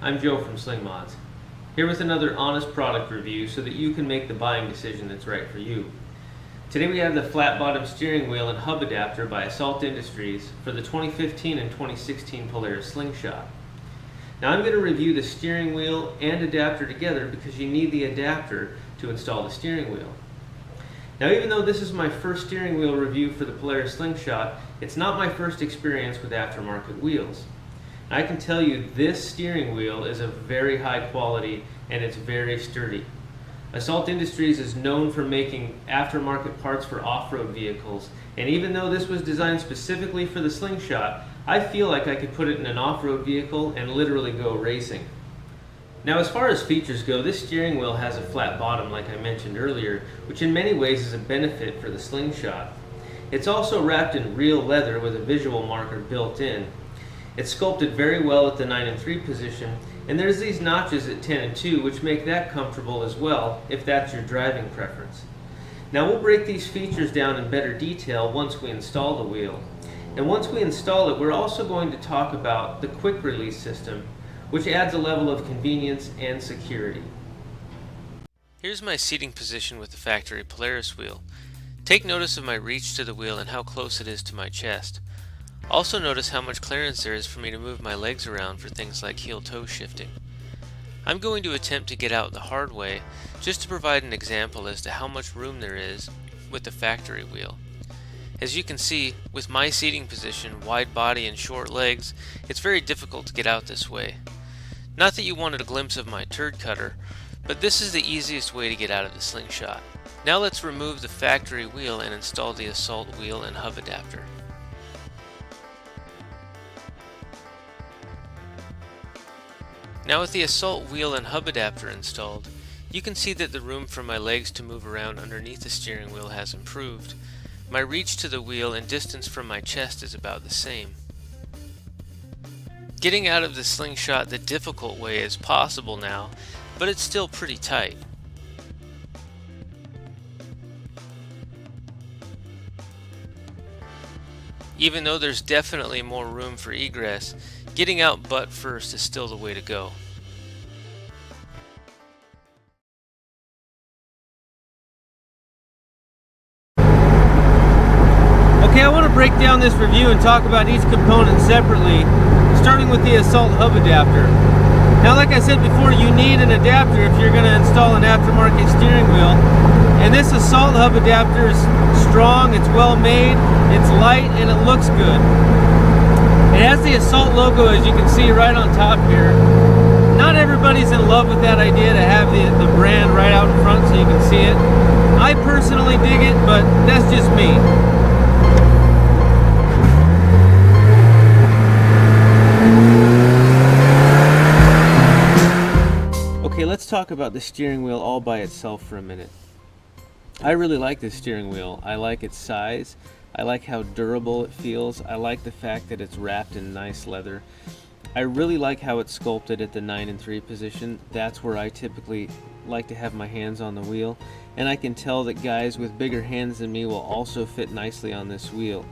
I'm Joe from Slingmods, here with another honest product review so that you can make the buying decision that's right for you. Today we have the flat bottom steering wheel and hub adapter by Assault Industries for the 2015 and 2016 Polaris Slingshot. Now I'm going to review the steering wheel and adapter together because you need the adapter to install the steering wheel. Now even though this is my first steering wheel review for the Polaris Slingshot, it's not my first experience with aftermarket wheels. I can tell you this steering wheel is of very high quality and it's very sturdy. Assault Industries is known for making aftermarket parts for off-road vehicles, and even though this was designed specifically for the Slingshot, I feel like I could put it in an off-road vehicle and literally go racing. Now as far as features go, this steering wheel has a flat bottom like I mentioned earlier, which in many ways is a benefit for the Slingshot. It's also wrapped in real leather with a visual marker built in. It's sculpted very well at the 9 and 3 position, and there's these notches at 10 and 2 which make that comfortable as well if that's your driving preference. Now we'll break these features down in better detail once we install the wheel. And once we install it, we're also going to talk about the Quick Release System, which adds a level of convenience and security. Here's my seating position with the factory Polaris wheel. Take notice of my reach to the wheel and how close it is to my chest. Also notice how much clearance there is for me to move my legs around for things like heel-toe shifting. I'm going to attempt to get out the hard way just to provide an example as to how much room there is with the factory wheel. As you can see, with my seating position, wide body and short legs, it's very difficult to get out this way. Not that you wanted a glimpse of my turd cutter, but this is the easiest way to get out of the Slingshot. Now let's remove the factory wheel and install the Assault wheel and hub adapter. Now with the Assault wheel and hub adapter installed, you can see that the room for my legs to move around underneath the steering wheel has improved. My reach to the wheel and distance from my chest is about the same. Getting out of the Slingshot the difficult way is possible now, but it's still pretty tight. Even though there's definitely more room for egress, getting out butt first is still the way to go. Okay, I want to break down this review and talk about each component separately, starting with the Assault hub adapter. Now, like I said before, you need an adapter if you're going to install an aftermarket steering wheel. And this Assault hub adapter is strong, it's well made, it's light, and it looks good. It has the Assault logo, as you can see right on top here. Not everybody's in love with that idea to have the brand right out in front so you can see it. I personally dig it, but that's just me. Okay, let's talk about the steering wheel all by itself for a minute. I really like this steering wheel. I like its size. I like how durable it feels. I like the fact that it's wrapped in nice leather. I really like how it's sculpted at the 9 and 3 position. That's where I typically like to have my hands on the wheel. And I can tell that guys with bigger hands than me will also fit nicely on this wheel.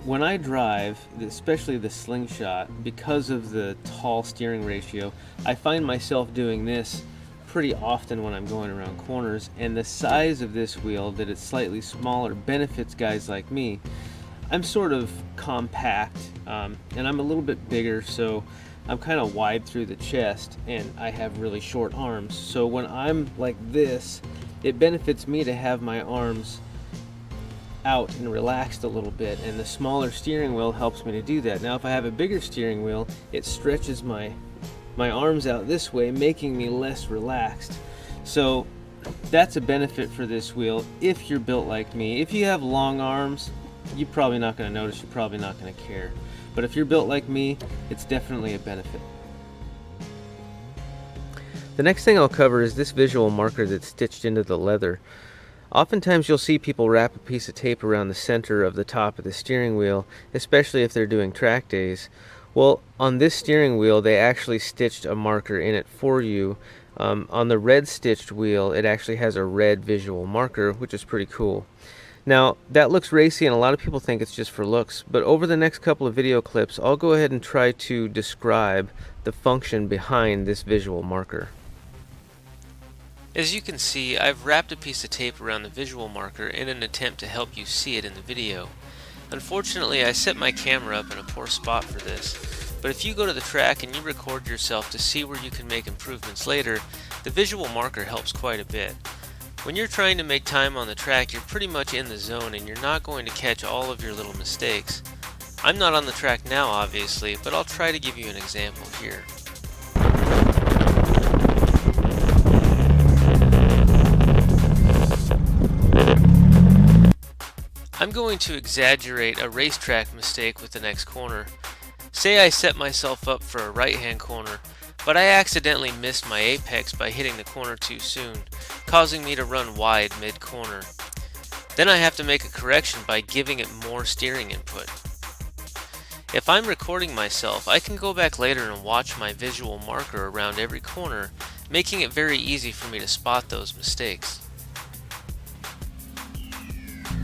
When I drive, especially the Slingshot, because of the tall steering ratio, I find myself doing this pretty often when I'm going around corners, and the size of this wheel, that it's slightly smaller, benefits guys like me. I'm sort of compact, and I'm a little bit bigger, so I'm kind of wide through the chest, and I have really short arms. So when I'm like this, it benefits me to have my arms out and relaxed a little bit, and the smaller steering wheel helps me to do that. Now if I have a bigger steering wheel, it stretches my arms out this way, making me less relaxed. So that's a benefit for this wheel if you're built like me. If you have long arms, you're probably not going to notice, you're probably not going to care. But if you're built like me, it's definitely a benefit. The next thing I'll cover is this visual marker that's stitched into the leather. Oftentimes you'll see people wrap a piece of tape around the center of the top of the steering wheel, especially if they're doing track days. Well, on this steering wheel they actually stitched a marker in it for you. On the red stitched wheel it actually has a red visual marker, which is pretty cool. Now, that looks racy and a lot of people think it's just for looks, but over the next couple of video clips I'll go ahead and try to describe the function behind this visual marker. As you can see, I've wrapped a piece of tape around the visual marker in an attempt to help you see it in the video. Unfortunately, I set my camera up in a poor spot for this, but if you go to the track and you record yourself to see where you can make improvements later, the visual marker helps quite a bit. When you're trying to make time on the track, you're pretty much in the zone and you're not going to catch all of your little mistakes. I'm not on the track now, obviously, but I'll try to give you an example here. I'm going to exaggerate a racetrack mistake with the next corner. Say I set myself up for a right-hand corner, but I accidentally missed my apex by hitting the corner too soon, causing me to run wide mid-corner. Then I have to make a correction by giving it more steering input. If I'm recording myself, I can go back later and watch my visual marker around every corner, making it very easy for me to spot those mistakes.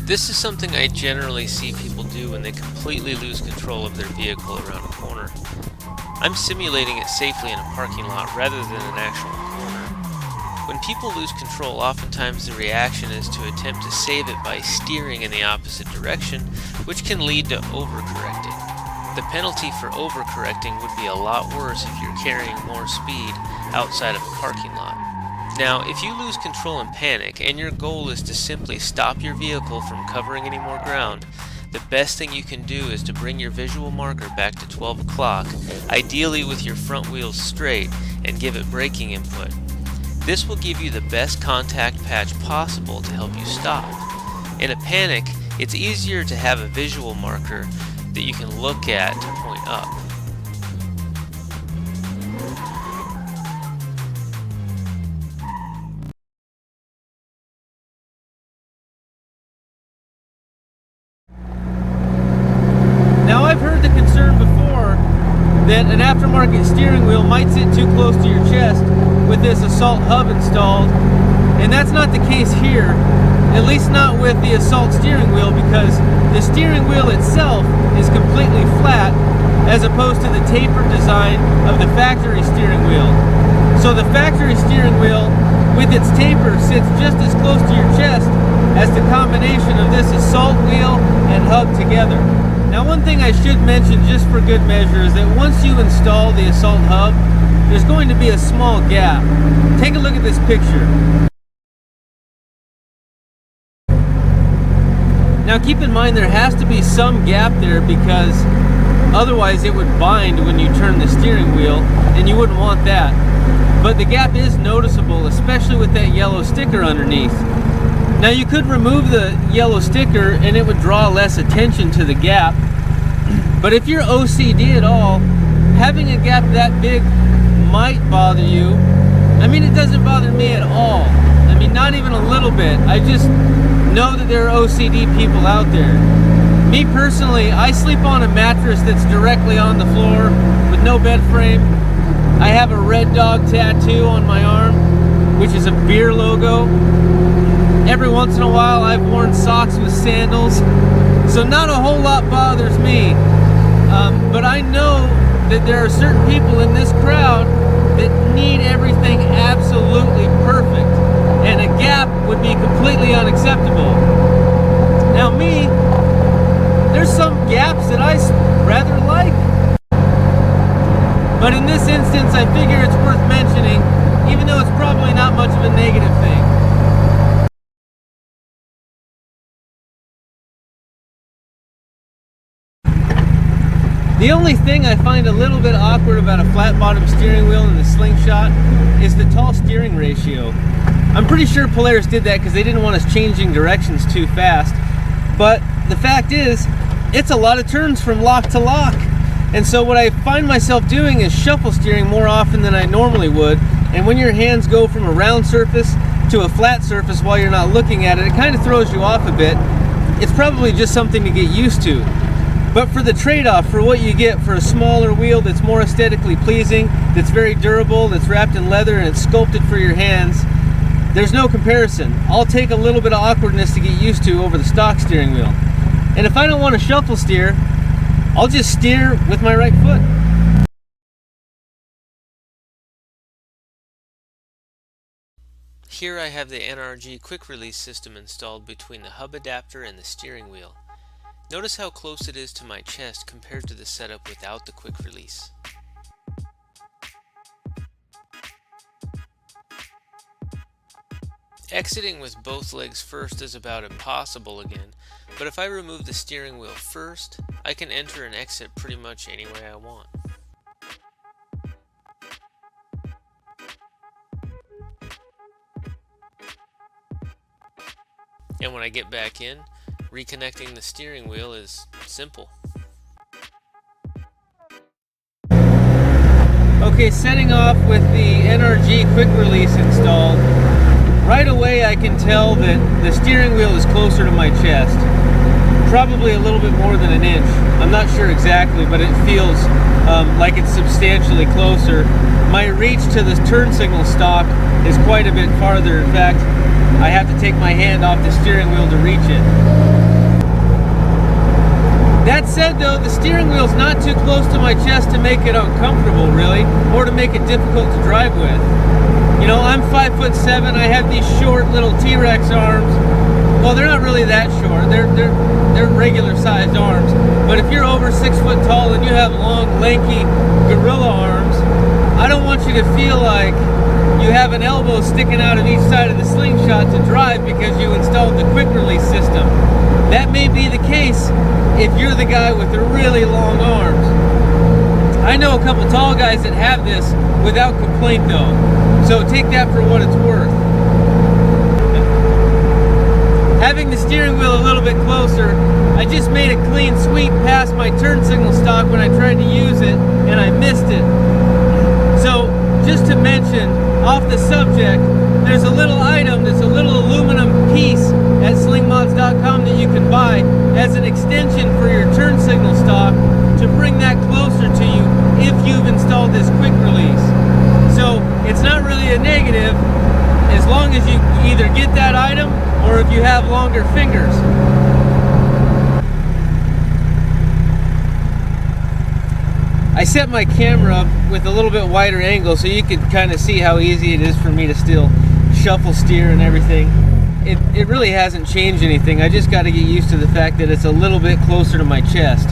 This is something I generally see people do when they completely lose control of their vehicle around a corner. I'm simulating it safely in a parking lot rather than an actual corner. When people lose control, oftentimes the reaction is to attempt to save it by steering in the opposite direction, which can lead to overcorrecting. The penalty for overcorrecting would be a lot worse if you're carrying more speed outside of a parking lot. Now, if you lose control and panic, and your goal is to simply stop your vehicle from covering any more ground, the best thing you can do is to bring your visual marker back to 12 o'clock, ideally with your front wheels straight, and give it braking input. This will give you the best contact patch possible to help you stop. In a panic, it's easier to have a visual marker that you can look at to point up. Now, I've heard the concern before that an aftermarket steering wheel might sit too close to your chest with this Assault hub installed, and that's not the case here, at least not with the Assault steering wheel, because the steering wheel itself is completely flat as opposed to the tapered design of the factory steering wheel. So the factory steering wheel with its taper sits just as close to your chest as the combination of this Assault wheel and hub together. Now, one thing I should mention just for good measure is that once you install the Assault hub, there's going to be a small gap. Take a look at this picture. Now, keep in mind there has to be some gap there because otherwise it would bind when you turn the steering wheel, and you wouldn't want that. But the gap is noticeable, especially with that yellow sticker underneath. Now, you could remove the yellow sticker and it would draw less attention to the gap, but if you're OCD at all, having a gap that big might bother you. I mean, it doesn't bother me at all. I mean, not even a little bit. I just know that there are OCD people out there. Me personally, I sleep on a mattress that's directly on the floor with no bed frame. I have a red dog tattoo on my arm, which is a beer logo. Every once in a while I've worn socks with sandals, so not a whole lot bothers me. But I know that there are certain people in this crowd that need everything absolutely perfect, and a gap would be completely unacceptable. Now me, there's some gaps that I rather like, but in this instance I figure it's worth mentioning, even though it's probably not much of a negative thing. The only thing I find a little bit awkward about a flat bottom steering wheel and the Slingshot is the tall steering ratio. I'm pretty sure Polaris did that because they didn't want us changing directions too fast. But the fact is, it's a lot of turns from lock to lock. And so what I find myself doing is shuffle steering more often than I normally would. And when your hands go from a round surface to a flat surface while you're not looking at it, it kind of throws you off a bit. It's probably just something to get used to. But for the trade-off, for what you get for a smaller wheel that's more aesthetically pleasing, that's very durable, that's wrapped in leather, and it's sculpted for your hands, there's no comparison. I'll take a little bit of awkwardness to get used to over the stock steering wheel. And if I don't want to shuffle steer, I'll just steer with my right foot. Here I have the NRG Quick Release System installed between the hub adapter and the steering wheel. Notice how close it is to my chest compared to the setup without the quick release. Exiting with both legs first is about impossible again, but if I remove the steering wheel first, I can enter and exit pretty much any way I want. And when I get back in, reconnecting the steering wheel is simple. Okay, setting off with the NRG Quick Release installed, right away I can tell that the steering wheel is closer to my chest. Probably a little bit more than an inch. I'm not sure exactly, but it feels like it's substantially closer. My reach to the turn signal stalk is quite a bit farther. In fact, I have to take my hand off the steering wheel to reach it. That said though, the steering wheel's not too close to my chest to make it uncomfortable really, or to make it difficult to drive with. You know, I'm 5'7", I have these short little T-Rex arms. Well, they're not really that short, they're regular sized arms. But if you're over 6 foot tall and you have long, lanky gorilla arms, I don't want you to feel like you have an elbow sticking out of each side of the slingshot to drive because you installed the quick release system. That may be the case if you're the guy with the really long arms. I know a couple tall guys that have this without complaint though, so take that for what it's worth. Having the steering wheel a little bit closer, I just made a clean sweep past my turn signal stalk when I tried to use it and I missed it. So just to mention, off the subject, there's a little item that's a little aluminum piece at slingmods.com that you can buy as an extension for your turn signal stalk to bring that closer to you if you've installed this quick release. So it's not really a negative as long as you either get that item or if you have longer fingers. I set my camera up with a little bit wider angle so you can kind of see how easy it is for me to still shuffle steer and everything. It really hasn't changed anything. I just got to get used to the fact that it's a little bit closer to my chest.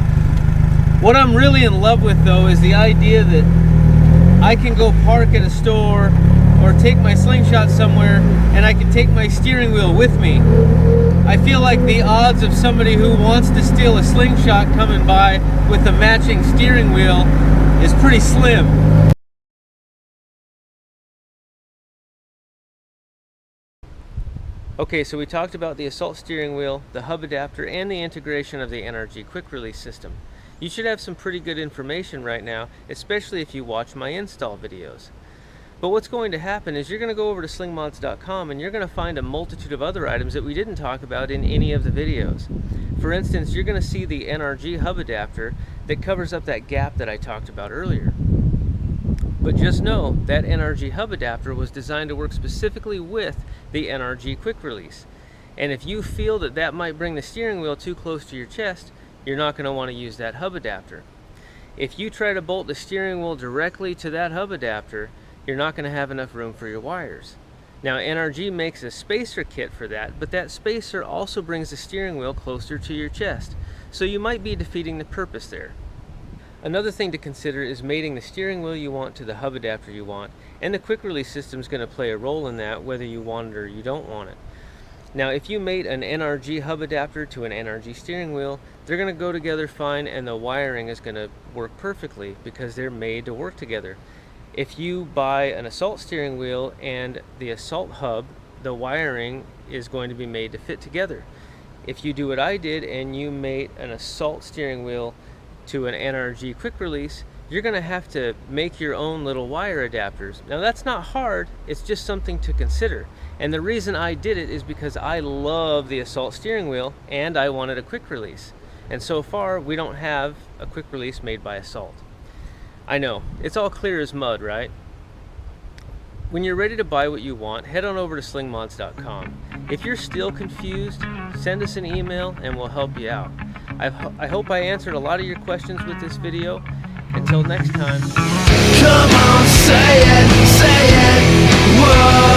What I'm really in love with though is the idea that I can go park at a store or take my slingshot somewhere and I can take my steering wheel with me. I feel like the odds of somebody who wants to steal a slingshot coming by with a matching steering wheel is pretty slim. Okay, so we talked about the Assault steering wheel, the hub adapter, and the integration of the NRG Quick Release System. You should have some pretty good information right now, especially if you watch my install videos. But what's going to happen is you're going to go over to slingmods.com and you're going to find a multitude of other items that we didn't talk about in any of the videos. For instance, you're going to see the NRG hub adapter that covers up that gap that I talked about earlier. But just know that NRG hub adapter was designed to work specifically with the NRG Quick Release. And if you feel that that might bring the steering wheel too close to your chest, you're not going to want to use that hub adapter. If you try to bolt the steering wheel directly to that hub adapter, you're not going to have enough room for your wires. Now NRG makes a spacer kit for that, but that spacer also brings the steering wheel closer to your chest, so you might be defeating the purpose there. Another thing to consider is mating the steering wheel you want to the hub adapter you want, and the quick release system is going to play a role in that whether you want it or you don't want it. Now if you mate an NRG hub adapter to an NRG steering wheel, they're going to go together fine and the wiring is going to work perfectly because they're made to work together. If you buy an Assault steering wheel and the Assault hub, the wiring is going to be made to fit together. If you do what I did and you mate an Assault steering wheel to an NRG quick release, you're going to have to make your own little wire adapters. Now that's not hard, it's just something to consider. And the reason I did it is because I love the Assault steering wheel and I wanted a quick release. And so far we don't have a quick release made by Assault. I know, it's all clear as mud, right? When you're ready to buy what you want, head on over to slingmods.com. If you're still confused, send us an email and we'll help you out. I hope I answered a lot of your questions with this video. Until next time. Come on, say it, whoa.